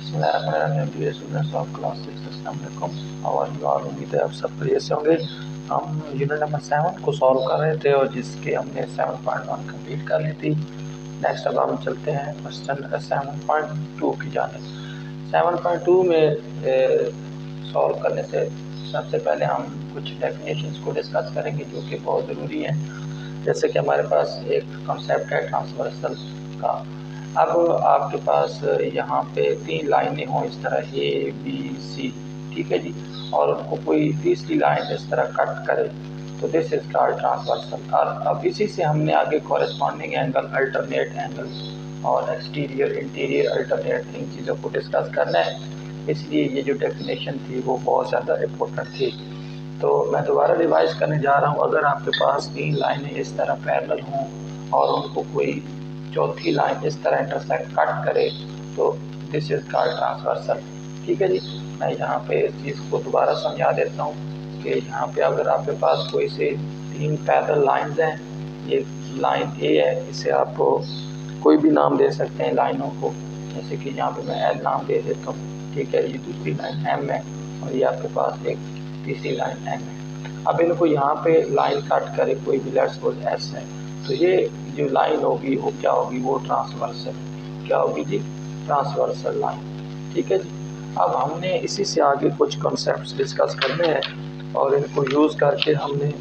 Dear students of class 6, अस्सलाम वालेकुम। और उम्मीद है आप सब बढ़िया से होंगे। हम यूनिट नंबर 7 को सॉल्व कर रहे थे और जिसके हमने 7.1 कंप्लीट कर ली थी। नेक्स्ट अब हम चलते हैं क्वेश्चन 7.2 की जानिब। 7.2 में सॉल्व करने से सबसे पहले हम कुछ डेफिनेशंस को डिस्कस करेंगे जो कि बहुत ज़रूरी हैं। जैसे कि हमारे पास एक कॉन्सेप्ट है ट्रांसवर्सल का। अब आपके पास यहाँ पे 3 लाइनें हों इस तरह ए बी सी, ठीक है जी, और उनको कोई तीसरी लाइन इस तरह कट करे तो दिस इज कॉल्ड ट्रांसवर्सल। और अब इसी से हमने आगे कॉरेस्पॉन्डिंग एंगल, अल्टरनेट एंगल और एक्सटीरियर इंटीरियर अल्टरनेट इन चीज़ों को डिस्कस करना है। इसलिए ये जो डेफिनेशन थी वो बहुत ज़्यादा इम्पोर्टेंट थी। तो मैं दोबारा रिवाइज करने जा रहा हूँ। अगर आपके पास 3 लाइनें इस तरह पैरेलल हों और उनको कोई चौथी लाइन इस तरह इंटरसेक्ट कट करे तो दिस इज कॉल्ड ट्रांसवर्सल, ठीक है जी। मैं यहाँ पे इस चीज़ को दोबारा समझा देता हूँ कि यहाँ पे अगर आपके पास कोई से 3 पैरेलल लाइंस हैं, ये लाइन ए है, इसे आप कोई भी नाम दे सकते हैं लाइनों को, जैसे कि यहाँ पे मैं एल नाम दे देता हूँ, ठीक है। ये दूसरी लाइन एम है और ये आपके पास एक तीसरी लाइन एन है। अब इनको यहाँ पे लाइन कट करे कोई भी, लेट्स सपोज एस है, तो ये जो लाइन होगी वो क्या होगी, वो ट्रांसवर्सल क्या होगी जी, ट्रांसवर्सल लाइन, ठीक है जी। अब हमने इसी से आगे कुछ कॉन्सेप्ट्स डिस्कस करने हैं और इनको यूज़ करके हमने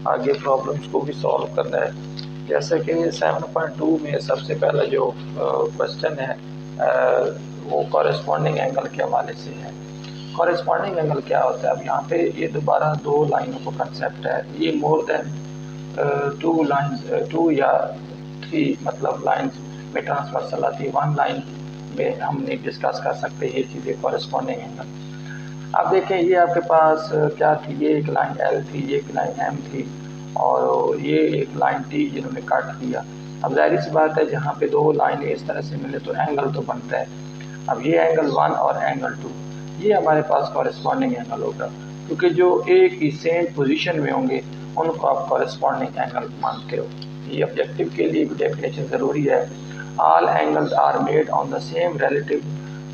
आगे प्रॉब्लम्स को भी सॉल्व करना है। जैसे कि 7.2 में सबसे पहला जो क्वेश्चन है वो कॉरेस्पॉन्डिंग एंगल के हवाले से है। कॉरेस्पॉन्डिंग एंगल क्या होता है? अब यहाँ पे ये दोबारा 2 लाइनों का कंसेप्ट है। ये मोर देन 2 लाइन्स, 2 या 3 मतलब लाइन्स में ट्रांसवर्सल आती है। 1 लाइन में हम नहीं डिस्कस कर सकते ये चीज़ें कॉरेस्पॉन्डिंग एंगल। अब देखें ये आपके पास क्या थी, ये एक लाइन एल थी, ये एक लाइन एम थी और ये एक लाइन टी जिन्होंने काट दिया। अब जाहिर सी बात है जहाँ पे 2 लाइनें इस तरह से मिले तो एंगल तो बनता है। अब ये एंगल 1 और एंगल 2 ये हमारे पास कॉरेस्पॉन्डिंग एंगल होगा, क्योंकि जो एक ही सेम पोजीशन में होंगे उनको आप कॉरेस्पॉन्डिंग एंगल मानते हो। ये ऑब्जेक्टिव के लिए भी डेफिनेशन ज़रूरी है। All angles are made on the same relative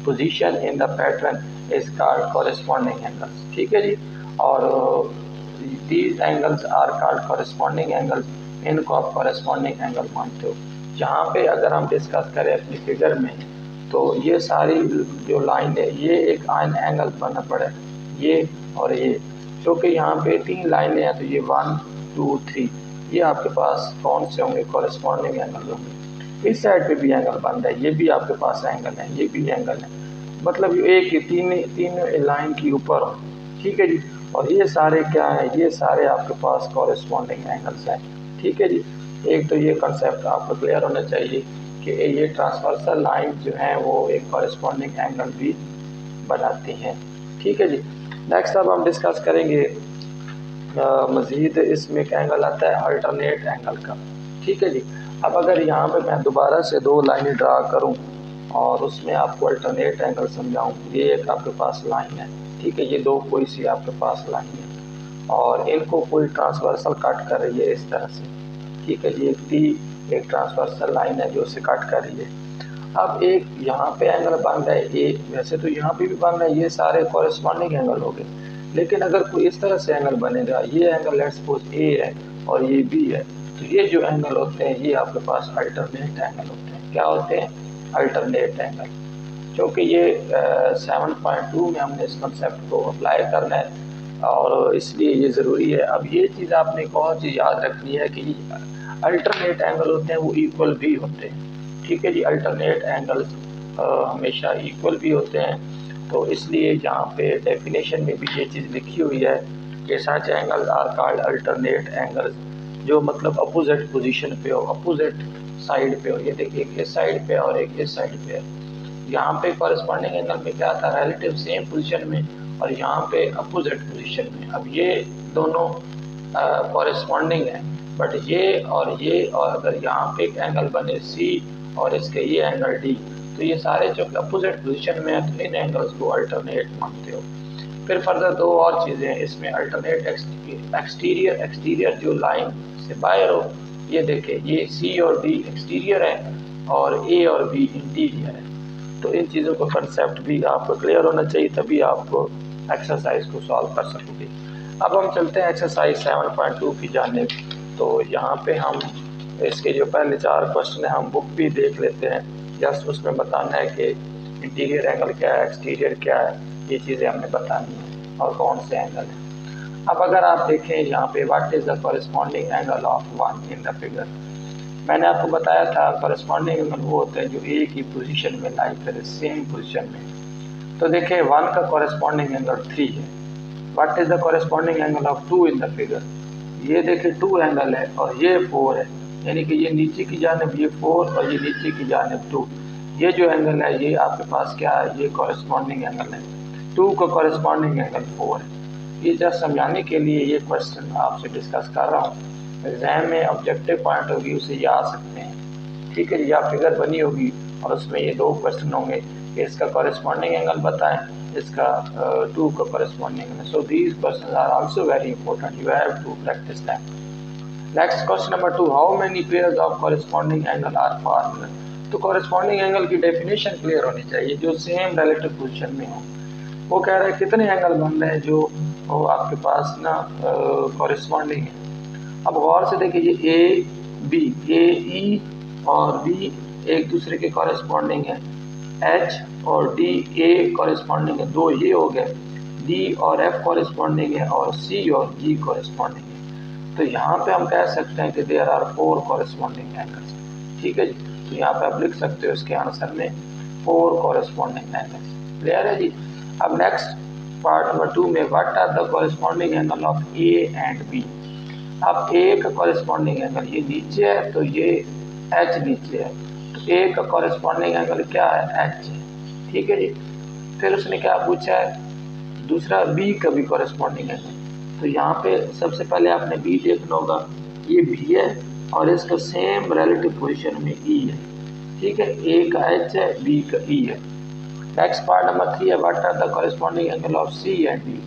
position in the pattern is called corresponding angles, ठीक है जी। और these angles are called corresponding angles, इनको आप कॉरेस्पॉन्डिंग एंगल मानते हो। जहाँ पे अगर हम डिस्कस करें अपनी फिगर में तो ये सारी जो लाइन है ये एक आइन एंगल बना पड़ा है, ये और ये, क्योंकि यहाँ पे 3 लाइनें हैं तो ये 1 2 3 ये आपके पास कौन से होंगे, कॉरेस्पॉन्डिंग एंगल होंगे। इस साइड पे भी एंगल बनता है, ये भी आपके पास एंगल है, ये भी एंगल है, मतलब एक ही तीन लाइन के ऊपर हो, ठीक है जी। और ये सारे क्या है, ये सारे आपके पास कॉरेस्पॉन्डिंग एंगल्स हैं, ठीक है जी। एक तो ये कंसेप्ट आपको क्लियर होना चाहिए कि ये ट्रांसवर्सल लाइन जो है वो एक कॉरेस्पॉन्डिंग एंगल भी बनाती हैं, ठीक है जी। नेक्स्ट अब हम डिस्कस करेंगे मज़ीद इसमें एक एंगल आता है अल्टरनेट एंगल का, ठीक है जी। अब अगर यहाँ पे मैं दोबारा से 2 लाइनें ड्रा करूँ और उसमें आपको अल्टरनेट एंगल समझाऊँ, ये एक आपके पास लाइन है, ठीक है, ये 2 कोई सी आपके पास लाइन है और इनको कोई ट्रांसवर्सल कट कर रही है इस तरह से, ठीक है जी। एक ट्रांसवर्सल लाइन है जो उसे कट कर रही है। अब एक यहाँ पे एंगल बन रहा है, एक वैसे तो यहाँ पे भी बन रहा है, ये सारे कॉरेस्पॉन्डिंग एंगल हो गए। लेकिन अगर कोई इस तरह से एंगल बनेगा, ये एंगल लेट्स सपोज ए है और ये बी है, तो ये जो एंगल होते हैं ये आपके पास अल्टरनेट एंगल होते हैं। क्या होते हैं? Alternate angle. क्योंकि ये 7.2 में हमने इस कंसेप्ट को अप्लाई करना है और इसलिए ये ज़रूरी है। अब ये चीज़ आपने कौन सी याद रखनी है कि अल्टरनेट एंगल होते हैं वो इक्वल भी होते हैं, ठीक है जी। अल्टरनेट एंगल्स हमेशा इक्वल भी होते हैं, तो इसलिए यहाँ पे डेफिनेशन में भी ये चीज़ लिखी हुई है कि such angles are called alternate angles, जो मतलब अपोजिट पोजीशन पे हो, अपोजिट साइड पे हो। ये देखिए एक इस साइड पे और एक इस साइड पे है। यहाँ पे कॉरेस्पॉन्डिंग एंगल में क्या था, रिलेटिव सेम पोजीशन में, और यहाँ पे अपोजिट पोजीशन में। अब ये दोनों कॉरेस्पॉन्डिंग है, बट ये और अगर यहाँ पे एक एंगल बने सी और इसके ये एंगल डी, तो ये सारे जो अपोजिट पोजीशन में है तो इन एंगल्स को अल्टरनेट मानते हो। फिर फर्दर 2 और चीज़ें हैं इसमें, अल्टरनेट एक्सटीरियर जो लाइन से बाहर हो, ये देखें ये सी और डी एक्सटीरियर है और ए और बी इंटीरियर है। तो इन चीज़ों का कंसेप्ट भी आपको क्लियर होना चाहिए, तभी आप एक्सरसाइज को सॉल्व कर सकोगे। अब हम चलते हैं एक्सरसाइज 7.2 की जानिब। तो यहाँ पे हम इसके जो पहले 4 क्वेश्चन है हम बुक भी देख लेते हैं। जस्ट उसमें बताना है कि इंटीरियर एंगल क्या है, एक्सटीरियर क्या है, ये चीज़ें हमने बतानी है और कौन से एंगल है। अब अगर आप देखें यहाँ पे what is the corresponding angle of one in the figure, मैंने आपको बताया था कॉरेस्पॉन्डिंग एंगल वो होते हैं जो एक ही पोजीशन में लाई करे, सेम पोजीशन में। तो देखिए 1 का कॉरेस्पॉन्डिंग एंगल 3 है। What is the corresponding angle of 2 in the figure, ये देखिए 2 एंगल है और ये 4 है, यानी कि ये नीचे की जानिब ये 4 और ये नीचे की जानिब 2। ये जो एंगल है ये आपके पास क्या है, ये कॉरेस्पॉन्डिंग एंगल है। 2 का कॉरेस्पॉन्डिंग एंगल 4 है। ये जस्ट समझाने के लिए ये क्वेश्चन आपसे डिस्कस कर रहा हूँ। एग्जाम में ऑब्जेक्टिव पॉइंट ऑफ व्यू से ये आ सकते हैं, ठीक है। या फिगर बनी होगी और उसमें ये 2 क्वेश्चन होंगे कि इसका कॉरेस्पॉन्डिंग एंगल बताएं, इसका 2 का corresponding angle. So these questions are also very important, you have to practise them. Next question number 2, how many pairs of corresponding angle are formed. तो कॉरेस्पॉन्डिंग एंगल की डेफिनेशन क्लियर होनी चाहिए, जो same relative position में हो। वो कह रहा है कितने एंगल बन रहे हैं जो वो आपके पास ना कॉरेस्पॉन्डिंग है। अब गौर से देखिए ये ए बी, ए ई और बी एक दूसरे के कॉरेस्पॉन्डिंग है, एच और डी ए कॉरेस्पॉन्डिंग है, 2 ये हो गए, डी और एफ कॉरेस्पॉन्डिंग है और सी और जी कॉरेस्पॉन्डिंग है। तो यहाँ पे हम कह सकते हैं कि देयर आर 4 कॉरेस्पॉन्डिंग एंगल्स, ठीक है जी। तो यहाँ पे आप लिख सकते हो इसके आंसर में 4 कॉरेस्पॉन्डिंग एंगल्स। क्लियर है जी। अब नेक्स्ट पार्ट नंबर 2 में what are the corresponding angle of A and B. अब ए का कॉरेस्पॉन्डिंग एंगल ये नीचे है तो ये एच नीचे है, तो ए का कॉरेस्पॉन्डिंग एंगल क्या है, एच है, ठीक है जी। फिर उसने क्या पूछा है, दूसरा बी का भी कॉरेस्पॉन्डिंग एंगल। तो यहाँ पे सबसे पहले आपने बी देखना होगा, ये बी है और इसका सेम रिलेटिव पोजीशन में ई है, ठीक है। ए का एच है, बी का ई है। नेक्स्ट पार्ट नंबर 3 है what are the corresponding angle of C and D.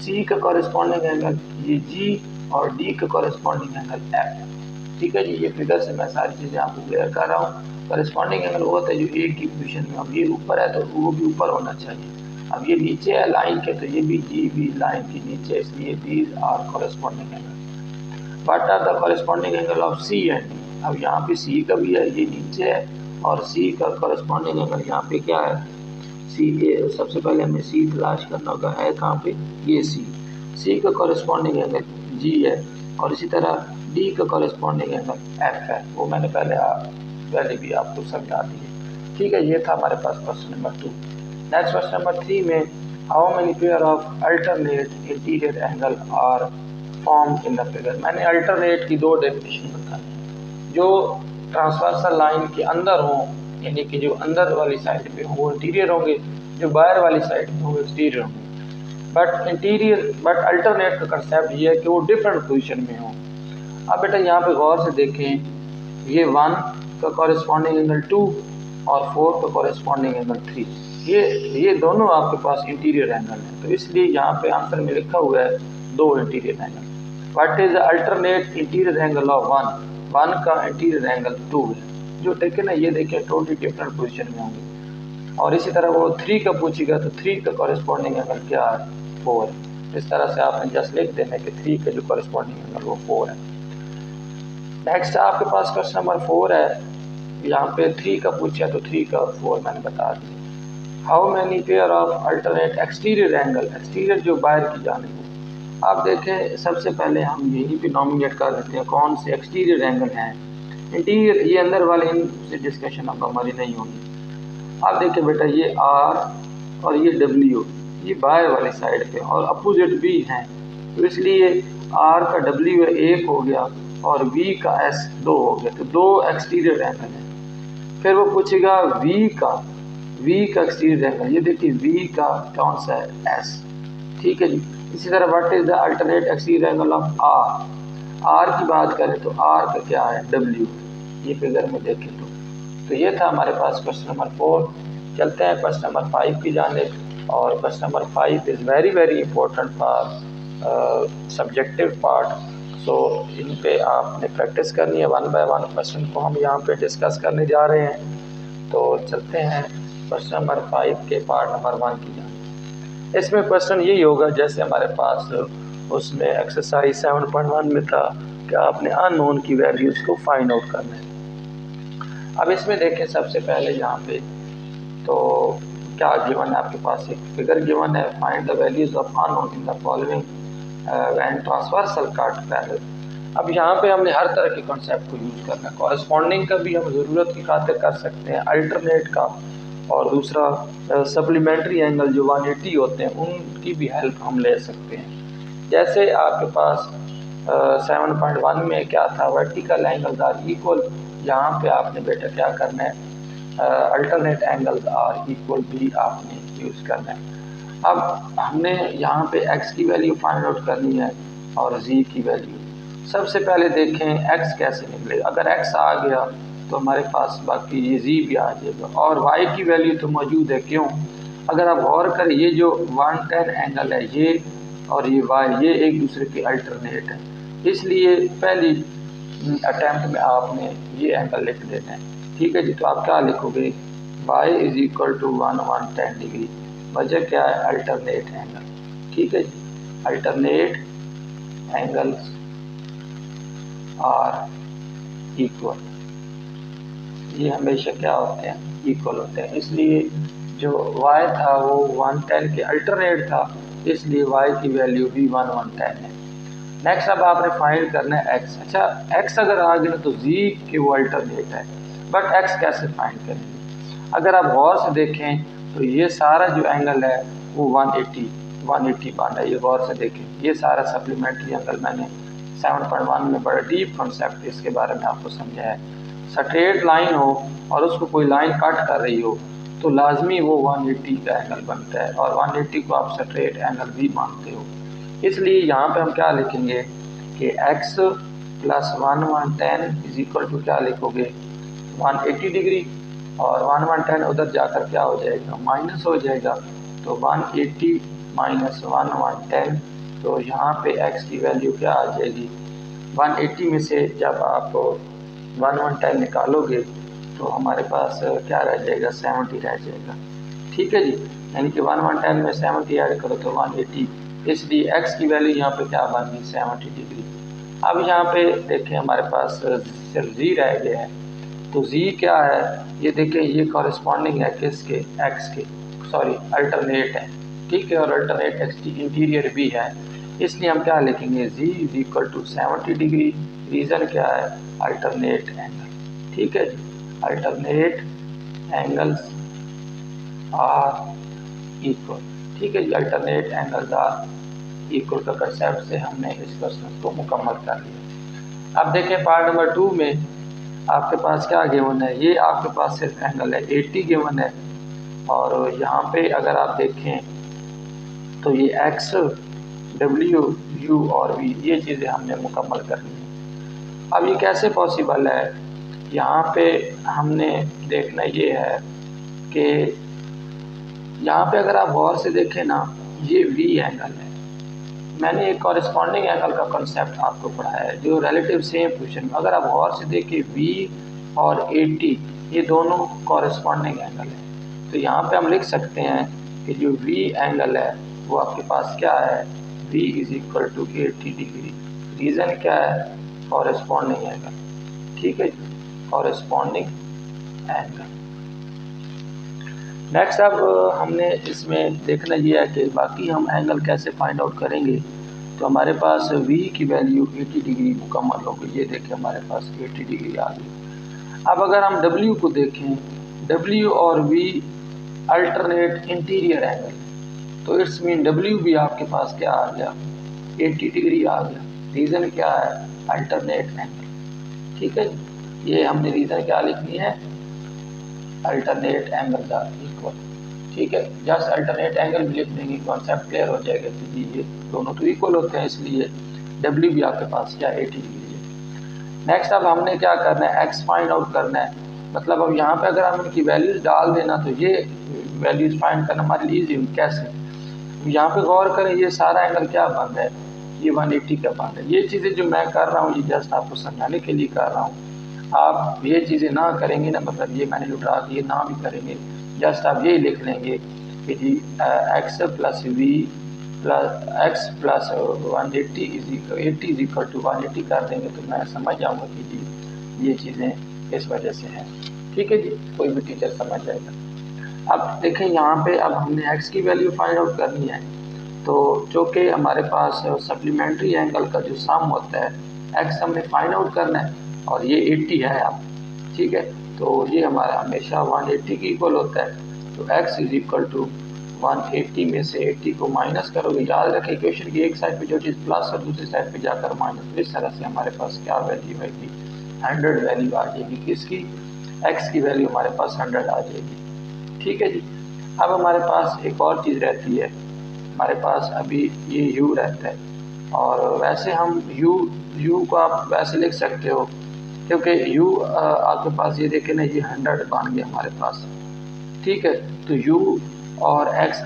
C का कॉरेस्पॉन्डिंग एंगल ये जी और डी का कॉरेस्पॉन्डिंग एंगल एफ, ठीक है जी। ये फिगर से मैं सारी चीज़ें आपको क्लियर कर रहा हूँ। कॉरेस्पॉन्डिंग एंगल वो होता है जो एक ही पोजीशन में, अब ये ऊपर है तो वो भी ऊपर होना चाहिए। अब ये नीचे है लाइन के तो ये भी जी भी लाइन के नीचे, इसलिए these are corresponding angle. What are the corresponding angle of C and D. अब यहाँ पे सी का भी है, ये नीचे है और सी का कॉरेस्पॉन्डिंग एंगल यहाँ पे क्या है, सी के। सबसे पहले हमें सी तलाश करना होगा, है कहाँ पे, ये सी का कॉरेस्पॉन्डिंग एंगल जी है और इसी तरह डी का कॉरेस्पॉन्डिंग एंगल एफ है, वो मैंने पहले भी आपको समझा दिए, ठीक है। ये था हमारे पास question number 2। Next question number 3 में how many pair of alternate interior angle are form in the figure. मैंने अल्टरनेट की 2 डेफिनेशन बताई, जो ट्रांसवर्सल लाइन के अंदर हों, यानी कि जो अंदर वाली साइड पे हो वो इंटीरियर होंगे, जो बाहर वाली साइड पे हो एक्सटीरियर होंगे। बट अल्टरनेट का कंसेप्ट ये है कि वो डिफरेंट पोजीशन में हो। अब बेटा यहाँ पे गौर से देखें, ये 1 का कॉरेस्पॉन्डिंग एंगल 2 और 4 का कॉरेस्पॉन्डिंग एंगल 3, ये दोनों आपके पास इंटीरियर एंगल है। तो इसलिए यहाँ पे आंसर में लिखा हुआ है 2 interior angle. What is the alternate interior angle of 1 का इंटीरियर एंगल 2 है, जो देखे ना, ये देखें टोटली डिफरेंट पोजीशन में होंगे। और इसी तरह वो 3 का पूछेगा तो 3 का कॉरेस्पॉन्डिंग एंगल क्या है, 4। इस तरह से आपने जस्ट लिख देना कि 3 का जो कॉरेस्पॉन्डिंग एंगल वो 4 है। नेक्स्ट आपके पास क्वेश्चन नंबर 4 है, यहाँ पे 3 का पूछा तो 3 का 4 मैंने बता दिया। How many pair of alternate exterior angle, exterior जो बाहर की जानिब हो। आप देखें सबसे पहले हम यहीं पे नॉमिनेट कर देते हैं कौन से एक्सटीरियर एंगल हैं। इंटीरियर ये अंदर वाले, इनसे डिस्कशन अब हमारी नहीं होगी। आप देखें बेटा ये आर और ये डब्ल्यू, ये बाहर वाली साइड पे और अपोजिट भी हैं, तो इसलिए आर का डब्ल्यू 1 हो गया और वी का एस 2 हो गया, तो 2 एक्सटीरियर एंगल है। फिर वो पूछेगा वी का एक्सटीरियर एंगल, ये देखिए वी का कौन सा है, एस, ठीक है जी। इसी तरह what is the alternate exterior angle of R की बात करें तो आर का क्या है, डब्ल्यू, ये फिगर में देखें तो ये था हमारे पास क्वेश्चन नंबर 4। चलते हैं क्वेश्चन नंबर 5 की जानिब। और question number 5 is very very important for subjective part. So इन पे आपने प्रैक्टिस करनी है, 1 बाय 1 क्वेश्चन को हम यहाँ पे डिस्कस करने जा रहे हैं। तो चलते हैं क्वेश्चन नंबर 5 के पार्ट नंबर 1 की जान। इसमें क्वेश्चन यही होगा जैसे हमारे पास उसमें एक्सरसाइज 7.1 में था कि आपने अननोन की वैल्यूज़ को फाइंड आउट करना है। अब इसमें देखें सबसे पहले यहाँ पे तो क्या गिवन है, आपके पास एक फिगर गिवन है, find the values of unknown in the following when transversal cut parallel. अब यहाँ पे हमने हर तरह के कॉन्सेप्ट को यूज़ करना है। कॉरेस्पॉन्डिंग का भी हम ज़रूरत की खातिर कर सकते हैं, अल्टरनेट का, और दूसरा सप्लीमेंट्री एंगल जो 180 होते हैं उनकी भी हेल्प हम ले सकते हैं। जैसे आपके पास 7.1 में क्या था, वर्टिकल एंगल्स आर इक्वल, यहाँ पे आपने बेटा क्या करना है, अल्टरनेट एंगल्स आर इक्वल भी आपने यूज़ करना है। अब हमने यहाँ पे x की वैल्यू फाइंड आउट करनी है और z की वैल्यू। सबसे पहले देखें x कैसे निकलेगा। अगर x आ गया तो हमारे पास बाकी ये z भी आ जाएगा, और y की वैल्यू तो मौजूद है। क्यों? अगर आप गौर करें ये जो 110 एंगल है ये और ये y, ये एक दूसरे के अल्टरनेट है, इसलिए पहली अटैम्प्ट में आपने ये एंगल लिख देना है। ठीक है जी, तो आप क्या लिखोगे, y is equal to 110 degree, वजह क्या है, अल्टरनेट एंगल। ठीक है जी, अल्टरनेट एंगल्स आर इक्वल, ये हमेशा क्या होते हैं, इक्वल होते हैं। इसलिए जो y था वो 110 के अल्टरनेट था, इसलिए y की वैल्यू भी 110 है। नेक्स्ट अब आपने फाइंड करना है x। अच्छा, x अगर आ गया तो z के वो अल्टरनेट है, बट x कैसे फाइंड करेंगे। अगर आप गौर से देखें तो ये सारा जो एंगल है वो 180 बन है। ये गौर से देखें, ये सारा सप्लीमेंट्री एंगल मैंने 7.1 में बड़ा डीप कॉन्सेप्ट इसके बारे में आपको समझाया है। स्ट्रेट लाइन हो और उसको कोई लाइन कट कर रही हो तो लाजमी वो 180 का एंगल बनता है, और 180 को आप स्ट्रेट एंगल भी मानते हो। इसलिए यहाँ पे हम क्या लिखेंगे कि x plus 110 is equal to क्या लिखोगे, 180 डिग्री, और 110 उधर जाकर क्या हो जाएगा, माइनस हो जाएगा, तो 180 माइनस 110, तो यहाँ पे x की वैल्यू क्या आ जाएगी, 180 में से जब आप 110 निकालोगे तो हमारे पास क्या रह जाएगा, 70 रह जाएगा। ठीक है जी, यानी कि 110 में 70 ऐड करो तो 180, इसलिए x की वैल्यू यहाँ पे क्या बन गई, 70 डिग्री। अब यहाँ पे देखें हमारे पास सिर्फ z रह गया है, तो z क्या है, ये देखें ये कॉरेस्पॉन्डिंग है किसके, x के, सॉरी अल्टरनेट है। ठीक है, और अल्टरनेट x की इंटीरियर भी है, इसलिए हम क्या लिखेंगे, z is equal to 70 degree. Reason क्या है, अल्टरनेट एंगल। ठीक है जी, अल्टरनेट एंगल्स आर इक्वल। ठीक है जी, अल्टरनेट एंगल्स आर इक्वल का कंसेप्ट से हमने इस क्वेश्चन को मुकम्मल कर लिया। अब देखें पार्ट नंबर 2 में आपके पास क्या गिवन है, ये आपके पास सिर्फ एंगल है 80 गिवन है, और यहाँ पे अगर आप देखें तो ये x, w, u और v, ये चीज़ें हमने मुकम्मल करनी है। अब ये कैसे पॉसिबल है, यहाँ पे हमने देखना ये है कि यहाँ पे अगर आप गौर से देखें ना, ये v एंगल है। मैंने एक कॉरेस्पॉन्डिंग एंगल का कॉन्सेप्ट आपको पढ़ाया है जो रिलेटिव सेम पोजीशन में, अगर आप गौर से देखें v और 80 ये दोनों कॉरेस्पॉन्डिंग एंगल है, तो यहाँ पे हम लिख सकते हैं कि जो v एंगल है वो आपके पास क्या है, v is equal to 80 degree. Reason क्या है, कॉरेस्पॉन्डिंग एंगल। ठीक है, कॉरेस्पॉन्डिंग एंगल। नेक्स्ट अब हमने इसमें देखना ये है कि बाकी हम एंगल कैसे फाइंड आउट करेंगे। तो हमारे पास v की वैल्यू 80 डिग्री मुकम्मल हो गई, ये देखें हमारे पास 80 डिग्री आ गई। अब अगर हम w को देखें, w और v अल्टरनेट इंटीरियर एंगल, तो इट्स मीन w भी आपके पास क्या आ गया, 80 डिग्री आ गया। रीज़न क्या है, अल्टरनेट एंगल। ठीक है, ये हमने रीज़न क्या लिखनी है, अल्टरनेट एंगल आर इक्वल। ठीक है, जस्ट अल्टरनेट एंगल भी लिख देंगे, कॉन्सेप्ट क्लियर हो जाएगा कि जी ये दोनों तो इक्वल होते हैं, इसलिए W भी आपके पास क्या 80 डिग्री है। नेक्स्ट अब हमने क्या करना है, x फाइंड आउट करना है। मतलब अब यहाँ पे अगर हम इनकी वैल्यूज डाल देना तो ये वैल्यूज फाइंड करना हमारे लिए ईजी। कैसे, यहाँ पे गौर करें, ये सारा एंगल क्या बन है, ये 180 का बन है। ये चीज़ें जो मैं कर रहा हूँ ये जस्ट आपको समझाने के लिए कर रहा हूँ। आप ये चीज़ें ना करेंगे ना, मतलब ये मैंने जो ड्रा की ना भी करेंगे, जस्ट आप ये लिख लेंगे कि G X plus V plus X plus 180 80 is equal to 180 कर देंगे तो मैं समझ जाऊँगा कि जी ये चीज़ें इस वजह से हैं। ठीक है जी, कोई भी टीचर समझ जाएगा। अब देखें यहाँ पे अब हमने एक्स की वैल्यू फाइंड आउट करनी है, तो जो कि हमारे पास सप्लीमेंट्री एंगल का जो सम होता है, एक्स हमने फाइंड आउट करना है और ये 80 है अब, ठीक है, तो ये हमारा हमेशा 180 की इक्वल होता है। तो x इज इक्वल टू 180 में से 80 को माइनस करोगे, याद रखें इक्वेशन की एक साइड पे जो चीज़ प्लस और दूसरी साइड पे जाकर माइनस, इस तरह से हमारे पास क्या वैल्यू आएगी, 100 वैल्यू आ जाएगी। किसकी? x की वैल्यू हमारे पास 100 आ जाएगी। ठीक है जी। अब हमारे पास एक और चीज़ रहती है, हमारे पास अभी ये u रहता है, और वैसे हम u को आप वैसे लिख सकते हो, क्योंकि u आपके पास ये देखें ना, ये 100 बन गया हमारे पास। ठीक है, तो u और x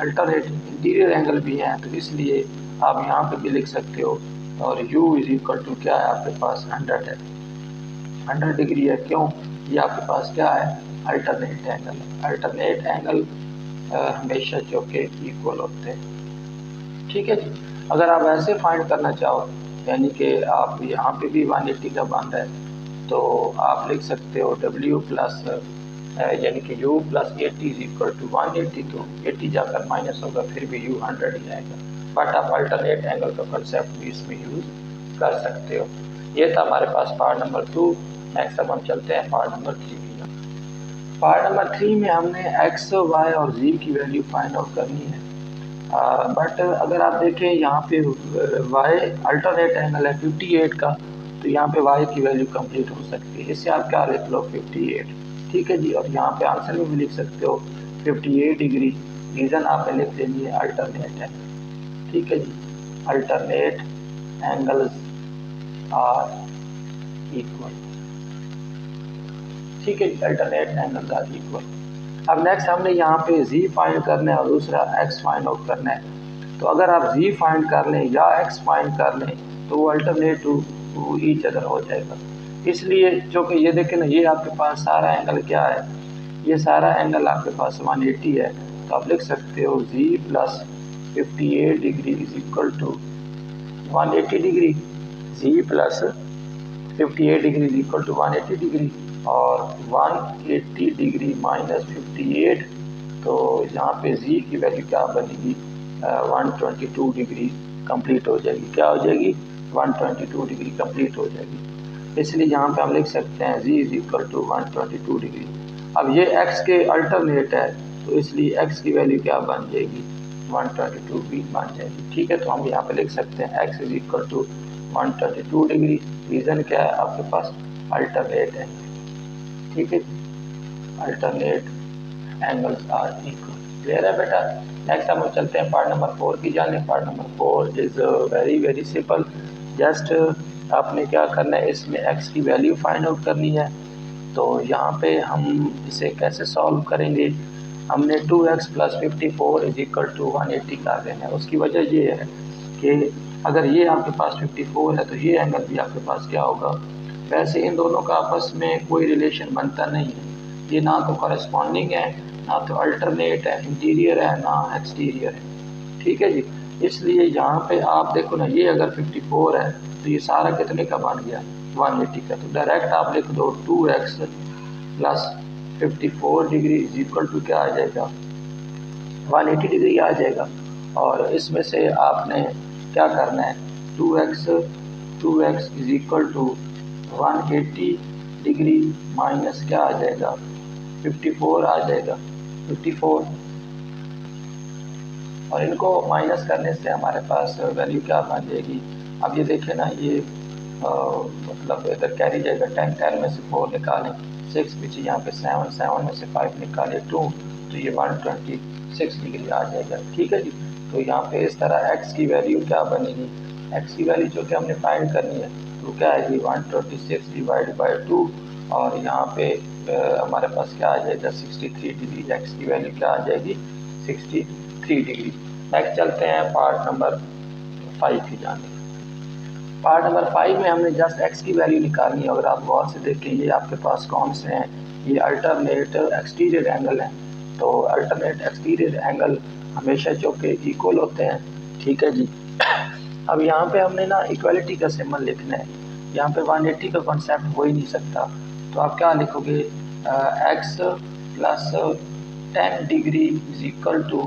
अल्टरनेट इंटीरियर एंगल भी हैं, तो इसलिए आप यहाँ पे भी लिख सकते हो, और u इज इक्वल टू क्या है आपके पास 100 है, 100 डिग्री है। क्यों? ये आपके पास क्या है, अल्टरनेट एंगल। अल्टरनेट एंगल हमेशा जो कि इक्वल होते हैं। ठीक है जी। अगर आप ऐसे फाइंड करना चाहो, यानी कि आप यहाँ पे भी 180 का बन रहा है, तो आप लिख सकते हो w प्लस यानी कि u plus 80 is equal to 180, तो 80 जाकर माइनस होगा, फिर भी u 100 ही आएगा। बट आप अल्टरनेट एंगल का कंसेप्ट भी इसमें यूज कर सकते हो। ये था हमारे पास पार्ट नंबर 2। नेक्स्ट अब हम चलते हैं पार्ट नंबर 3 की। पार्ट नंबर 3 में हमने x, y और z की वैल्यू फाइंड आउट करनी है। बट अगर आप देखें यहाँ पे y अल्टरनेट एंगल है 58 का, तो यहाँ पे y की वैल्यू कंप्लीट हो सकती है। इससे आप क्या लिख लो 58, ठीक है जी। और यहाँ पे आंसर में भी लिख सकते हो 58 डिग्री, रीज़न आपने लिख लेनी है अल्टरनेट है, ठीक है जी। अल्टरनेट एंगल्स आर इक्वल, ठीक है, अल्टरनेट एंगल्स आर इक्वल। अब नेक्स्ट हमने यहाँ पे z फाइंड करना है और दूसरा x फाइंड आउट करना है। तो अगर आप z फाइंड कर लें या x फाइंड कर लें तो वो अल्टरनेट टू ईच अदर हो जाएगा। इसलिए जो कि ये देखें ना, ये आपके पास सारा एंगल क्या है, ये सारा एंगल आपके पास 180 है, तो आप लिख सकते हो z plus 58 degree is equal to 180 degree, z plus 58 degree is equal to 180 degree, और 180 डिग्री माइनस 58, तो यहाँ पे z की वैल्यू क्या बनेगी, 122 डिग्री कंप्लीट हो जाएगी। क्या हो जाएगी? 122 डिग्री कंप्लीट हो जाएगी। इसलिए यहाँ पे हम लिख सकते हैं z is equal to 122 degree. अब ये x के अल्टरनेट है, तो इसलिए x की वैल्यू क्या बन जाएगी, 122 भी बन जाएगी। ठीक है, तो हम यहाँ पे लिख सकते हैं x is equal to 122 degree. Reason क्या है आपके पास, अल्टरनेट है, ठीक है, alternate angles are equal. Clear है बेटा। नेक्स्ट हम चलते हैं पार्ट नंबर 4 की जाने। Part number 4 is very very simple. Just आपने क्या करना है, इसमें x की वैल्यू फाइंड आउट करनी है। तो यहाँ पे हम इसे कैसे सॉल्व करेंगे, हमने 2x plus 54 is equal to 180 कर देना है। उसकी वजह ये है कि अगर ये आपके पास 54 है तो ये एंगल भी आपके पास क्या होगा, वैसे इन दोनों का आपस में कोई रिलेशन बनता नहीं है, ये ना तो कॉरेस्पॉन्डिंग है, ना तो अल्टरनेट है, इंटीरियर है ना एक्सटीरियर है, ठीक है जी। इसलिए यहाँ पे आप देखो ना, ये अगर 54 है तो ये सारा कितने का बन गया, 180 का। तो डायरेक्ट आप लिख दो 2x plus 54 degree is equal to क्या आ जाएगा, 180 डिग्री आ जाएगा। और इसमें से आपने क्या करना है, 2x is equal to 180 degree minus क्या आ जाएगा, 54 आ जाएगा, 54, और इनको माइनस करने से हमारे पास वैल्यू क्या बन जाएगी। अब ये देखें ना, ये मतलब इधर कैरी जाएगा 10, 10 में से 4 निकालें, 6 पीछे यहाँ पे 7, 7 में से 5 निकालें 2, तो ये 126 डिग्री आ जाएगा, ठीक है जी। तो यहाँ पे इस तरह x की वैल्यू क्या बनेगी, x की वैल्यू जो कि हमने फाइंड करनी है, तो क्या आएगी 126 डिवाइड बाई 2, और यहाँ पे हमारे पास क्या आ जाएगा 63 डिग्री, x की वैल्यू क्या आ जाएगी 63 डिग्री। नेक्स्ट चलते हैं पार्ट नंबर 5 की जाने। पार्ट नंबर 5 में हमने जस्ट x की वैल्यू निकालनी है। अगर आप गौर से देखें ये आपके पास कौन से हैं, ये अल्टरनेट एक्सटीरियर एंगल हैं। तो अल्टरनेट एक्सटीरियर एंगल हमेशा चौके इक्वल होते हैं, ठीक है जी। अब यहाँ पे हमने ना इक्वलिटी का सिंबल लिखना है। यहाँ पे 180 का कॉन्सेप्ट हो ही नहीं सकता, तो आप क्या लिखोगे, x plus 10 degree is equal to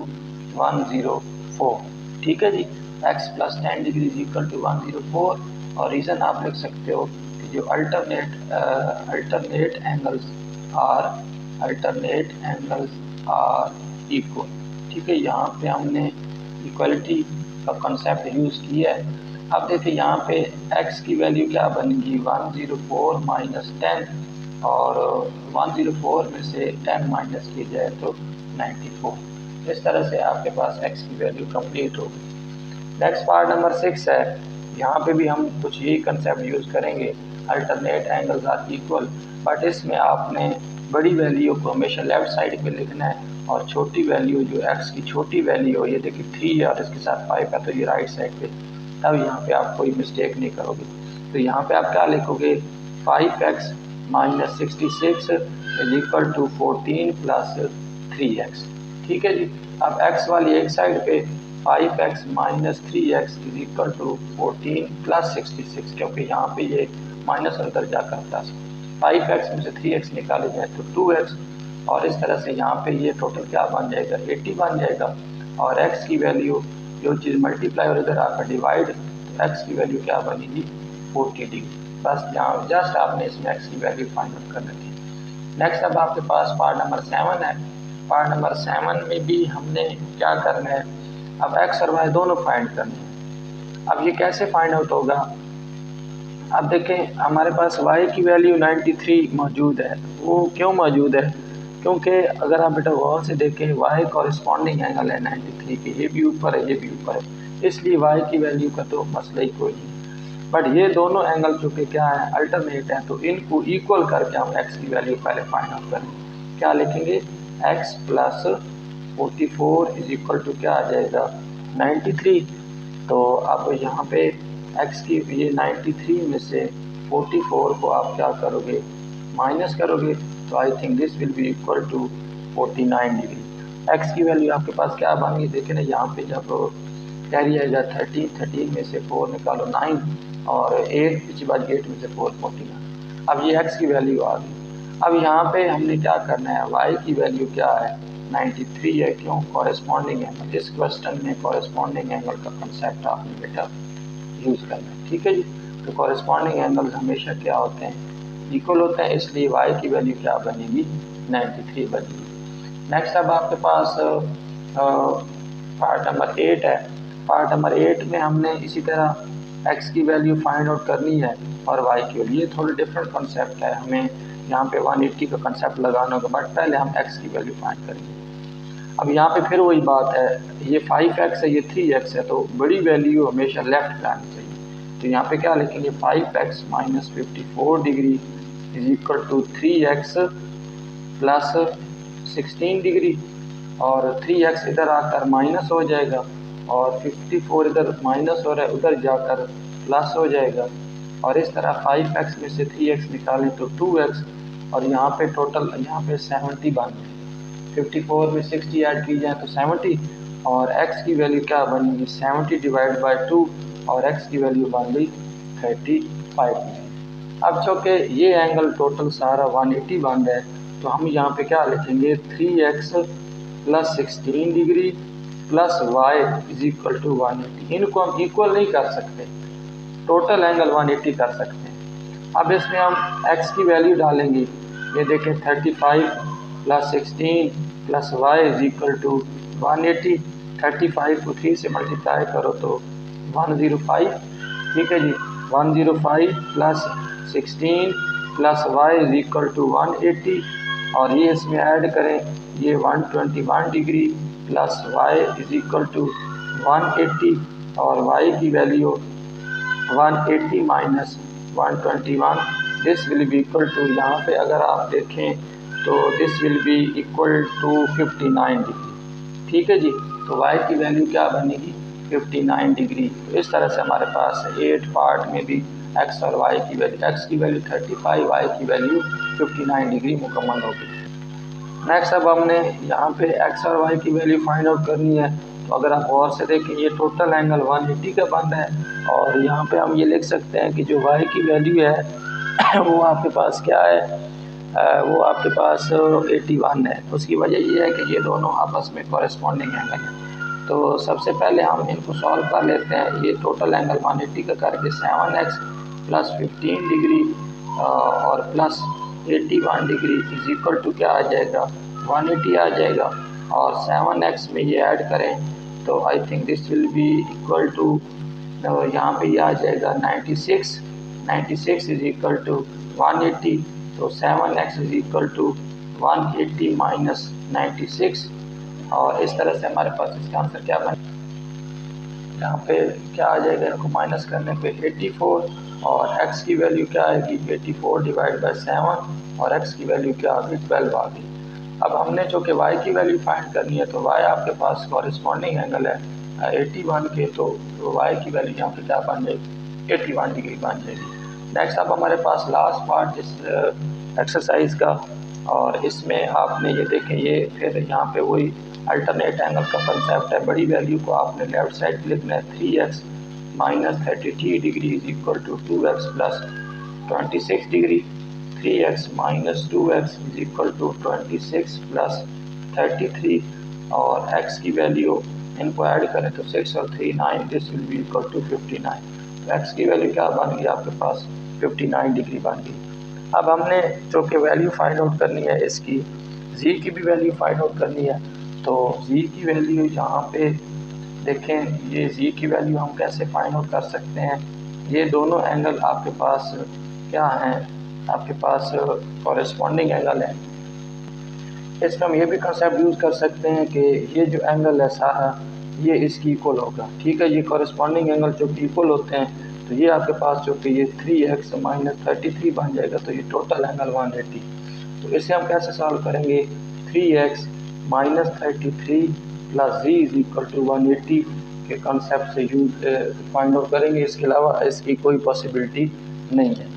104, ठीक है जी। x plus 10 degree is equal to 104, और रीज़न आप लिख सकते हो कि जो अल्टरनेट एंगल्स आर इक्वल, ठीक है। यहाँ पे हमने इक्वलिटी का कॉन्सेप्ट यूज़ किया है। अब देखिए यहाँ पे x की वैल्यू क्या बनेगी, 104 माइनस 10, और 104 में से 10 माइनस किया जाए तो 94। इस तरह से आपके पास x की वैल्यू कंप्लीट होगी। नेक्स्ट पार्ट नंबर 6 है। यहाँ पे भी हम कुछ यही कंसेप्ट यूज़ करेंगे, alternate angles are equal, but इसमें आपने बड़ी वैल्यू को हमेशा लेफ़्ट साइड पे लिखना है, और छोटी वैल्यू जो x की छोटी वैल्यू हो, ये देखिए 3 है और इसके साथ 5 है, तो ये राइट साइड पे, तब यहाँ पे आप कोई मिस्टेक नहीं करोगे। तो यहाँ पे आप क्या लिखोगे, 5x minus 66 is equal to 14 plus 3x, ठीक है जी। अब x वाली एक साइड पे 5x minus 3x is equal to 14 plus 66, क्योंकि यहाँ पे ये माइनस अंदर जाकर प्लस, 5x में से 3x निकाले जाए तो 2x, और इस तरह से यहाँ पे ये टोटल क्या बन जाएगा, 80 बन जाएगा। और x की वैल्यू जो चीज़ मल्टीप्लाई और इधर आकर डिवाइड, तो x की वैल्यू क्या बनेगी, 40 डिग्री। बस यहाँ जस्ट आपने इसमें x की वैल्यू फाइंड आउट कर रखी है। नेक्स्ट अब आपके पास पार्ट नंबर 7 है। पार्ट नंबर 7 में भी हमने क्या करना है, अब x और y दोनों फाइंड करने हैं। अब ये कैसे फाइंड आउट होगा, अब देखें हमारे पास y की वैल्यू 93 मौजूद है। वो क्यों मौजूद है, क्योंकि अगर आप बेटा गौर से देखें y कॉरेस्पॉन्डिंग एंगल है 93 के, ये भी ऊपर है ये भी ऊपर है, इसलिए y की वैल्यू का तो मसला ही कोई नहीं। बट ये दोनों एंगल चूँकि क्या है, अल्टरनेट है, तो इनको इक्वल करके हम x की वैल्यू पहले फाइंड आउट करेंगे। क्या लिखेंगे, x plus 44 is equal to क्या आ जाएगा, 93। तो अब यहाँ पे x की ये 93 में से 44 को आप क्या करोगे, माइनस करोगे, तो I think this will be equal to 49 degree. x की वैल्यू आपके पास क्या बन गई, देखें ना यहाँ पे जब कैरी आएगा 13 में से 4 निकालो 9, और 8 पिछली बार 8 में से 4 49। अब ये x की वैल्यू आ गई। अब यहाँ पे हमने क्या करना है, y की वैल्यू क्या है, 93 है, क्यों, कॉरेस्पॉन्डिंग एंगल। इस क्वेश्चन में कॉरेस्पॉन्डिंग एंगल का कंसेप्ट आपने बेटा यूज़ करना है, ठीक है जी। तो कॉरेस्पॉन्डिंग एंगल हमेशा क्या होते हैं, इक्वल होते हैं, इसलिए y की वैल्यू क्या बनेगी, 93 बनेगी। नेक्स्ट अब आपके पास पार्ट नंबर 8 है। पार्ट नंबर 8 में हमने इसी तरह x की वैल्यू फाइंड आउट करनी है और y की वैल्यू, ये थोड़ा डिफरेंट कॉन्सेप्ट है, हमें यहाँ पे 180 का कंसेप्ट लगाना होगा, बट पहले हम x की वैल्यू फाइंड करेंगे। अब यहाँ पे फिर वही बात है, ये 5x है ये 3x है, तो बड़ी वैल्यू हमेशा लेफ्ट पे आनी चाहिए। तो यहाँ पे क्या लिखेंगे, 5x minus 54 degree is equal to 3x plus 16 degree, और 3x इधर आकर माइनस हो जाएगा, और 54 इधर माइनस हो रहा है, उधर जाकर प्लस हो जाएगा, और इस तरह 5x में से 3x निकालें तो 2x, और यहाँ पे टोटल यहाँ पे 70 बन जाएगा। 54 में 60 ऐड की जाए तो 70, और x की वैल्यू क्या बनेगी, 70 डिवाइड बाई 2, और x की वैल्यू बन गई 35। अब चूँकि ये एंगल टोटल सारा 180 बन रहा है, तो हम यहाँ पे क्या लिखेंगे, 3x plus 16 degree plus y is equal to 180। इनको हम इक्वल नहीं कर सकते, टोटल एंगल 180 कर सकते हैं। अब इसमें हम x की वैल्यू डालेंगे, ये देखें 35 plus 16 plus y is equal to 180। 35 को 3 से मल्टीप्लाई करो तो 105, ठीक है जी। 105 plus 16 plus y is equal to 180, और ये इसमें ऐड करें, ये 121 degree plus y is equal to 180, और y की वैल्यू 180 minus 121, this will be equal to, यहाँ पे अगर आप देखें तो this will be equal to 59 degree, ठीक है जी। तो y की वैल्यू क्या बनेगी, 59 डिग्री। तो इस तरह से हमारे पास 8 पार्ट में भी x और y की वैल्यू, x की वैल्यू 35, y की वैल्यू 59 डिग्री मुकम्मल होगी। नेक्स्ट अब हमने यहाँ पे x और y की वैल्यू फाइंड आउट करनी है। तो अगर आप गौर से देखें ये टोटल एंगल 180 का बन है और यहाँ पे हम ये लिख सकते हैं कि जो y की वैल्यू है वो आपके पास क्या है, वो आपके पास 81 है। उसकी वजह ये है कि ये दोनों आपस में कॉरेस्पॉन्डिंग एंगल हैं। तो सबसे पहले हम इनको सॉल्व कर लेते हैं। ये टोटल एंगल 180 का करके 7x प्लस 15 डिग्री और plus 81 degree is equal to क्या आ जाएगा, 180 आ जाएगा। और 7x में ये ऐड करें तो I think this will be equal to, यहाँ पे ये आ जाएगा 96, 96 इज इक्वल टू 180। तो 7x is equal to 180 minus 96 और इस तरह से हमारे पास इसका आंसर क्या बने, यहाँ पे क्या आ जाएगा, इनको माइनस करने पे 84 और x की वैल्यू क्या आएगी 84 डिवाइड बाई 7 और x की वैल्यू क्या आ गई 12 आ गई। अब हमने जो कि y की वैल्यू फाइंड करनी है तो y आपके पास कॉरेस्पॉन्डिंग एंगल है 81 के, तो y की वैल्यू यहाँ पे क्या बन जाएगी 81 डिग्री बन जाएगी। नेक्स्ट अब हमारे पास लास्ट पार्ट इस एक्सरसाइज का और इसमें आपने ये देखें, ये फिर यहाँ पे वही अल्टरनेट एंगल का कंसेप्ट है। बड़ी वैल्यू को आपने लेफ्ट साइड लिखना है 3x minus 33 degree is equal to 2x plus 26 degree, 3x minus 2x is equal to 26 plus 33 और x की वैल्यू इनको ऐड करें तो 6 और 3 9, this will be equal to 59। तो x की वैल्यू क्या बन गई आपके पास 59 डिग्री बन गई। अब हमने जो कि वैल्यू फाइंड आउट करनी है इसकी z की भी वैल्यू फाइंड आउट करनी है। तो z की वैल्यू यहाँ पे देखें, ये z की वैल्यू हम कैसे फाइंड आउट कर सकते हैं। ये दोनों एंगल आपके पास क्या हैं, आपके पास कॉरेस्पॉन्डिंग एंगल है। इसमें हम ये भी कंसेप्ट यूज़ कर सकते हैं कि ये जो एंगल है ये इसकी इक्वल होगा, ठीक है। ये कॉरेस्पॉन्डिंग एंगल जो कि इक्वल होते हैं तो ये आपके पास जो कि ये 3x माइनस 33 बन जाएगा, तो ये टोटल एंगल 180। तो इसे हम कैसे सॉल्व करेंगे, 3x minus 33 plus z is equal to 180 के कंसेप्ट से यूज फाइंड आउट करेंगे। इसके अलावा इसकी कोई पॉसिबिलिटी नहीं है।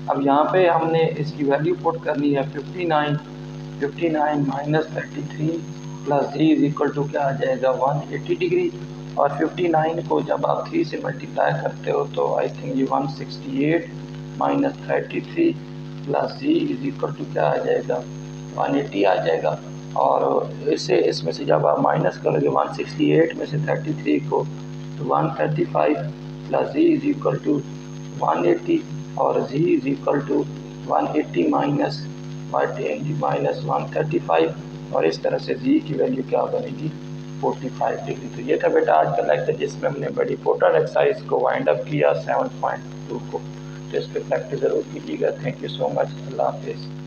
अब यहाँ पे हमने इसकी वैल्यू पुट करनी है 59 minus 33 plus z is equal to क्या आ जाएगा 180 डिग्री। और 59 को जब आप 3 से मल्टीप्लाई करते हो तो आई थिंक ये 168 minus 33 plus z is equal to क्या आ जाएगा 180 आ जाएगा। और इसमें से जब आप माइनस करोगे 168 में से 33 को तो 135 plus z is equal to 180 और z is equal to 180 minus 135 और इस तरह से z की वैल्यू क्या बनेगी 45 डिग्री। तो ये था बेटा आज का लेक्चर जिसमें हमने बड़ी इंपॉर्टेंट एक्सरसाइज को वाइंड अप किया 7.2 को। तो इस पर प्रैक्टिस ज़रूर कीजिएगा। Thank you so much. अल्लाह हाफिज़।